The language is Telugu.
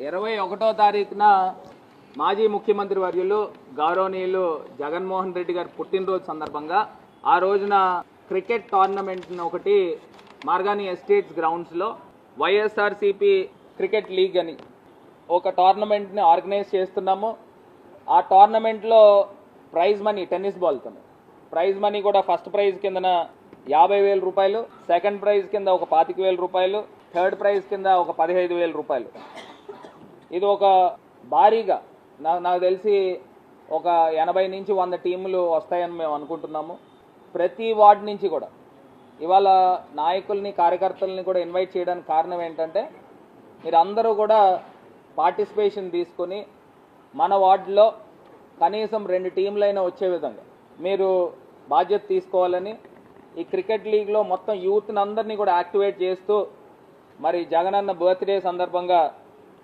21వ తారీఖున మాజీ ముఖ్యమంత్రి వర్యులు గౌరవనీయులు జగన్మోహన్ రెడ్డి గారి పుట్టినరోజు సందర్భంగా ఆ రోజున క్రికెట్ టోర్నమెంట్ ఒకటి మార్గాని ఎస్టేట్స్ గ్రౌండ్స్లో వైఎస్ఆర్సీపీ క్రికెట్ లీగ్ అని ఒక టోర్నమెంట్ని ఆర్గనైజ్ చేస్తున్నాము. ఆ టోర్నమెంట్లో ప్రైజ్ మనీ టెన్నిస్ బాల్తో ప్రైజ్ మనీ కూడా ఫస్ట్ ప్రైజ్ కిందన 50,000 రూపాయలు, సెకండ్ ప్రైజ్ కింద ఒక 25,000 రూపాయలు, థర్డ్ ప్రైజ్ కింద ఒక 15,000 రూపాయలు. ఇది ఒక భారీగా నాకు తెలిసి ఒక 80 నుంచి 100 టీములు వస్తాయని మేము అనుకుంటున్నాము. ప్రతి వార్డు నుంచి కూడా ఇవాళ నాయకుల్ని కార్యకర్తల్ని కూడా ఇన్వైట్ చేయడానికి కారణం ఏంటంటే మీరు అందరూ కూడా పార్టిసిపేషన్ తీసుకొని మన వార్డులో కనీసం 2 టీంలైనా వచ్చే విధంగా మీరు బాధ్యత తీసుకోవాలని ఈ క్రికెట్ లీగ్లో మొత్తం యూత్ని అందరినీ కూడా యాక్టివేట్ చేస్తూ మరి జగనన్న బర్త్డే సందర్భంగా